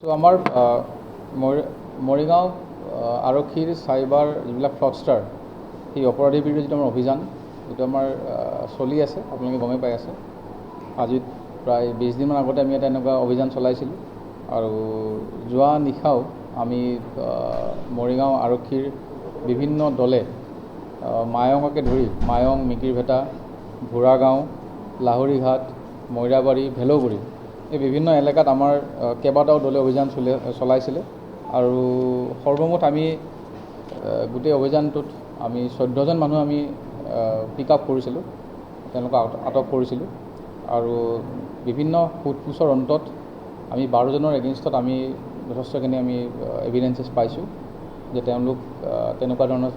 তো আমাৰ মৰিগাঁও আৰক্ষীৰ চাইবাৰ যিবিলাক ফ্ৰডষ্টাৰ সেই অপৰাধী বিৰুদ্ধে যিটো আমাৰ অভিযান এইটো আমাৰ চলি আছে, আপোনালোকে গমেই পাই আছে। আজি প্ৰায় 20 দিনমান আগতে আমি এটা এনেকুৱা অভিযান চলাইছিলোঁ আৰু যোৱা নিশাও আমি মৰিগাঁও আৰক্ষীৰ বিভিন্ন দলে মায়ঙকে ধৰি মায়ং, মিকিৰভেটা, ভোৰাগাঁও, লাহৰীঘাট, মৈৰাবাৰী, ভেলৌগুৰি এই বিভিন্ন এলেকাত আমাৰ কেইবাটাও দলে অভিযান চলাইছিলে আৰু সৰ্বমুঠ আমি গোটেই অভিযানটোত আমি 14জন মানুহ আমি পিক আপ কৰিছিলোঁ, তেওঁলোকক আটক কৰিছিলোঁ আৰু বিভিন্ন সোধপোছৰ অন্তত আমি 12জনৰ এগেইনষ্টত আমি যথেষ্টখিনি আমি এভিডেঞ্চেছ পাইছোঁ যে তেওঁলোক তেনেকুৱা ধৰণৰ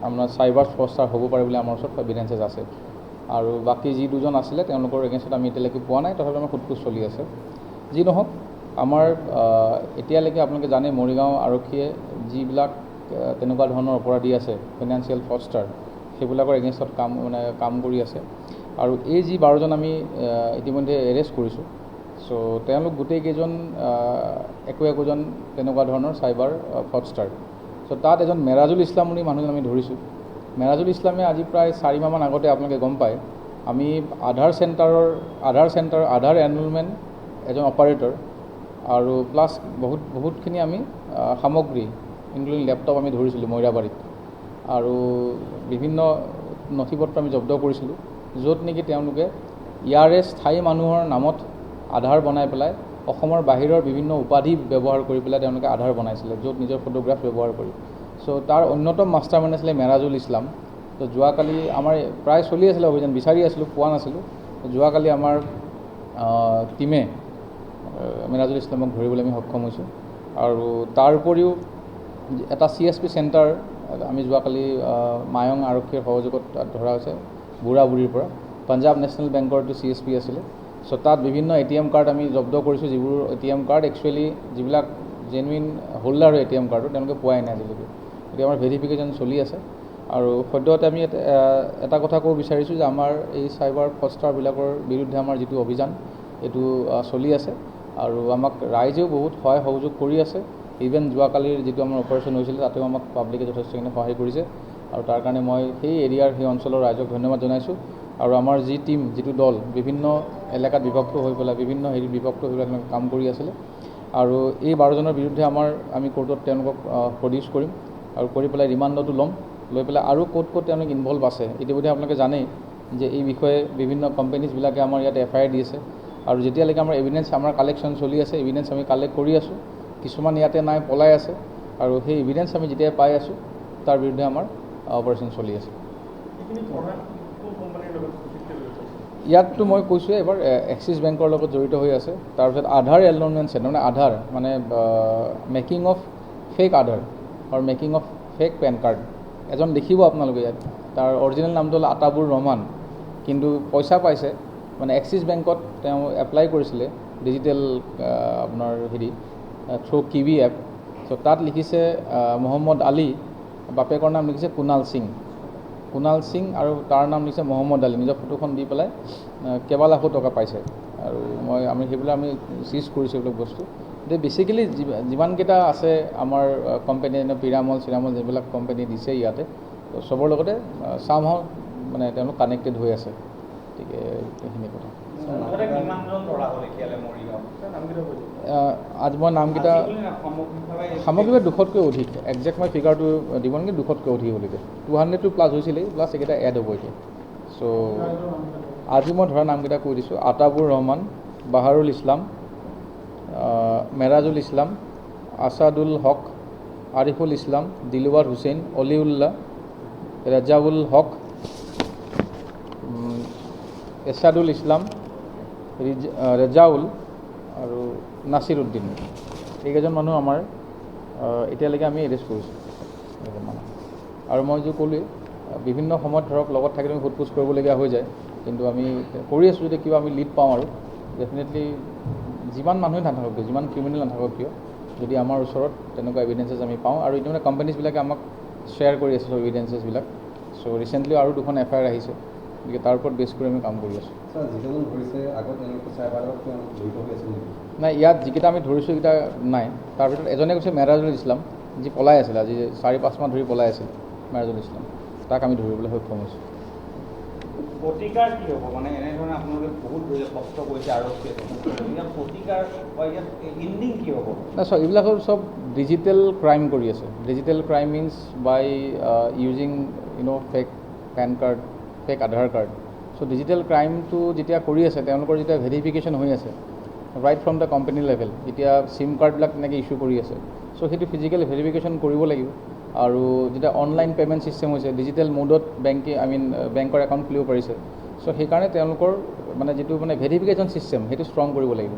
আপোনাৰ চাইবাৰ ফ্ৰডষ্টাৰ হ'ব পাৰে বুলি আমাৰ ওচৰত এভিডেঞ্চেছ আছে আৰু বাকী যি দুজন আছিলে তেওঁলোকৰ এগেইনষ্টত আমি এতিয়ালৈকে পোৱা নাই, তথাপিও আমাৰ সোধপোছ চলি আছে। যি নহওক আমাৰ এতিয়ালৈকে আপোনালোকে জানে মৰিগাঁও আৰক্ষীয়ে যিবিলাক তেনেকুৱা ধৰণৰ অপৰাধী আছে ফাইনেন্সিয়েল ফ্ৰডষ্টাৰ সেইবিলাকৰ এগেইনষ্টত কাম কৰি আছে আৰু এই যি 12জন আমি ইতিমধ্যে এৰেষ্ট কৰিছোঁ। চ' তেওঁলোক গোটেইকেইজন একোজন তেনেকুৱা ধৰণৰ চাইবাৰ ফ্ৰডষ্টাৰ। চ' তাত এজন মেৰাজুল ইছলাম বুলি মানুহজন আমি ধৰিছোঁ। মেৰাজুল ইছলামে আজি প্ৰায় 4 মাহমান আগতে আপোনালোকে গম পায় আমি আধাৰ এনৰোলমেণ্ট এজন অপাৰেটৰ আৰু প্লাছ বহুতখিনি আমি সামগ্ৰী ইনক্লুডিং লেপটপ আমি ধৰিছিলোঁ মৈৰাবাৰীত আৰু বিভিন্ন নথিপত্ৰ আমি জব্দ কৰিছিলোঁ, য'ত নেকি তেওঁলোকে ইয়াৰে স্থায়ী মানুহৰ নামত আধাৰ বনাই পেলাই অসমৰ বাহিৰৰ বিভিন্ন উপাধি ব্যৱহাৰ কৰি পেলাই তেওঁলোকে আধাৰ বনাইছিলে, য'ত নিজৰ ফটোগ্ৰাফ ব্যৱহাৰ কৰি। চ' তাৰ অন্যতম মাষ্টাৰমাইণ্ড আছিলে মেৰাজুল ইছলাম। তো যোৱাকালি আমাৰ প্ৰায় চলি আছিলে অভিযান, বিচাৰি আছিলোঁ, পোৱা নাছিলোঁ। যোৱাকালি আমাৰ টীমে মেৰাজুল ইছলামক ধৰিবলৈ আমি সক্ষম হৈছোঁ আৰু তাৰ উপৰিও এটা CSP চেণ্টাৰ আমি যোৱাকালি মায়ং আৰক্ষীৰ সহযোগত ধৰা হৈছে বুঢ়াবুঢ়ীৰ পৰা। পাঞ্জাৱ নেশ্যনেল বেংকৰ এইটো CSP আছিলে। চ' তাত বিভিন্ন ATM কাৰ্ড আমি জব্দ কৰিছোঁ, যিবোৰ ATM কাৰ্ড একচুৱেলি যিবিলাক জেনুইন হোল্ডাৰ হয় ATM কাৰ্ডৰ তেওঁলোকে পোৱাই নাই আজিলৈকে। এতিয়া আমাৰ ভেৰিফিকেশ্যন চলি আছে আৰু সদ্যহতে আমি এটা কথা ক'ব বিচাৰিছোঁ যে আমাৰ এই চাইবাৰ ফ্ৰডষ্টাৰবিলাকৰ বিৰুদ্ধে আমাৰ যিটো অভিযান এইটো চলি আছে আৰু আমাক ৰাইজেও বহুত সহায় সহযোগ কৰি আছে। ইভেন যোৱাকালিৰ যিটো আমাৰ অপাৰেশ্যন হৈছিলে তাতেও আমাক পাব্লিকে যথেষ্টখিনি সহায় কৰিছে আৰু তাৰ কাৰণে মই সেই এৰিয়াৰ সেই অঞ্চলৰ ৰাইজক ধন্যবাদ জনাইছোঁ। আৰু আমাৰ যিটো দল বিভিন্ন এলেকাত বিভক্ত হৈ পেলাই বিভিন্ন বিভক্ত হৈ পেলাই কাম কৰি আছিলে আৰু এই 12জনৰ বিৰুদ্ধে আমি কোৰ্টত তেওঁলোকক প্ৰডিউচ কৰিম আৰু কৰি পেলাই ৰিমাণ্ডতো ল'ম, লৈ পেলাই আৰু ক'ত তেওঁলোক ইনভলভ আছে ইতিমধ্যে আপোনালোকে জানেই যে এই বিষয়ে বিভিন্ন কোম্পানীজবিলাকে আমাৰ ইয়াত FIR দি আছে আৰু যেতিয়ালৈকে আমাৰ এভিডেঞ্চ আমাৰ কালেকশ্যন চলি আছে, এভিডেঞ্চ আমি কালেক্ট কৰি আছোঁ, কিছুমান ইয়াতে নাই পলাই আছে আৰু সেই এভিডেঞ্চ আমি যেতিয়া পাই আছোঁ তাৰ বিৰুদ্ধে আমাৰ অপাৰেশ্যন চলি আছে। ইয়াততো মই কৈছোঁ এবাৰ এক্সিছ বেংকৰ লগত জড়িত হৈ আছে, তাৰপিছত আধাৰ এনৰোলমেণ্ট চেণ্টাৰ মানে আধাৰ মানে মেকিং অফ ফেক আধাৰ আৰু making of fake pan card এজন দেখিব আপোনালোকে ইয়াত, তাৰ অৰিজিনেল নামটো হ'ল আতাবুৰ ৰহমান, কিন্তু পইচা পাইছে মানে এক্সিছ বেংকত তেওঁ এপ্লাই কৰিছিলে ডিজিটেল আপোনাৰ থ্ৰু কিবি এপ। চ' তাত লিখিছে মহম্মদ আলী, বাপেকৰ নাম লিখিছে কুণাল সিং আৰু তাৰ নাম লিখিছে মহম্মদ আলী, নিজৰ ফটোখন দি পেলাই কেইবা লাখো টকা পাইছে আৰু আমি সেইবিলাক আমি চিজ কৰিছোঁ এইবিলাক বস্তু। এতিয়া বেচিকেলি যিমানকেইটা আছে আমাৰ কোম্পানী পিৰামল যিবিলাক কোম্পানী দিছে ইয়াতে চবৰ লগতে চামহাও মানে তেওঁলোক কানেক্টেড হৈ আছে। গতিকে সেইখিনি কথা। আজি মই নামকেইটা সামগ্ৰিকভাৱে 200তকৈ অধিক, একজেক্ট মই ফিগাৰটো দিব নেকি, 200তকৈ অধিক হ'ল এতিয়া, 200+ হৈছিলেই, প্লাছ এইকেইটা এড হ'ব এতিয়া। চ' আজি মই ধৰা নামকেইটা কৈ দিছোঁ: আতাবুৰ ৰহমান, বাহাৰুল ইছলাম, মেৰাজুল ইছলাম, আছাদুল হক, আৰিফুল ইছলাম, দিলৱাৰ হুছেইন, অলিউল্লাহ, ৰেজাউল হক, এছাদুল ইছলাম, ৰেজাউল আৰু নাছিৰুদ্দিন। এইকেইজন মানুহ আমাৰ এতিয়ালৈকে আমি এৰেষ্ট কৰিছোঁ আৰু মই যে ক'লোৱেই বিভিন্ন সময়ত ধৰক লগত থাকিলে আমি সোধপোছ কৰিবলগীয়া হৈ যায়, কিন্তু আমি কৰি আছোঁ যদি কিবা আমি লিড পাওঁ আৰু ডেফিনেটলি যিমান মানুহে নাথাকক কিয়, যিমান ক্ৰিমিনেল নাথাকক কিয়, যদি আমাৰ ওচৰত তেনেকুৱা এভিডেঞ্চেছ আমি পাওঁ আৰু ইতিমধ্যে কোম্পানীজবিলাকে আমাক শ্বেয়াৰ কৰি আছে চব এভিডেঞ্চেছবিলাক। চ' ৰিচেণ্টলি আৰু 2খন FIR আহিছে গতিকে তাৰ ওপৰত বেছ কৰি আমি কাম কৰি আছোঁ। নাই, ইয়াত যিকেইটা আমি ধৰিছোঁ সেইকেইটা নাই। তাৰ ভিতৰত এজনে কৈছে মেৰাজুল ইছলাম, যি পলাই আছিল, আজি 4-5 মাহ ধৰি পলাই আছিল মেৰাজুল ইছলাম, তাক আমি ধৰিবলৈ সক্ষম হৈছোঁ। প্ৰতিকাৰ কি হ'ব? মানে এনেধৰণে আপোনালোকে বহুত কষ্ট কৰিছে আৰক্ষীয়ে, প্ৰতিকাৰ বা ইয়াত ইণ্ডিং কি হ'ব? নাই, চব এইবিলাকৰ চব ডিজিটেল ক্ৰাইম কৰি আছে। Digital crime means by using fake pan card, fake Aadhaar card. So' digital ক্ৰাইমটো যেতিয়া কৰি আছে, তেওঁলোকৰ যেতিয়া ভেৰিফিকেশ্যন হৈ আছে right from the company level, এতিয়া চিম কাৰ্ডবিলাক তেনেকৈ ইছ্যু কৰি আছে, চ' সেইটো ফিজিকেল ভেৰিফিকেশ্যন কৰিব লাগিব। আৰু যেতিয়া অনলাইন পে'মেণ্ট ছিষ্টেম হৈছে, ডিজিটেল মোডত বেংকৰ একাউণ্ট খুলিব পাৰিছে, চ' সেইকাৰণে তেওঁলোকৰ মানে যিটো মানে ভেৰিফিকেশ্যন ছিষ্টেম সেইটো ষ্ট্ৰং কৰিব লাগিব।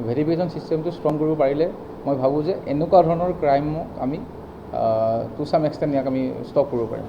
ভেৰিফিকেশ্যন ছিষ্টেমটো ষ্ট্ৰং কৰিব পাৰিলে মই ভাবোঁ যে এনেকুৱা ধৰণৰ ক্ৰাইমক আমি টু ছাম এক্সটেণ্ট ইয়াক আমি ষ্টপ কৰিব পাৰিম।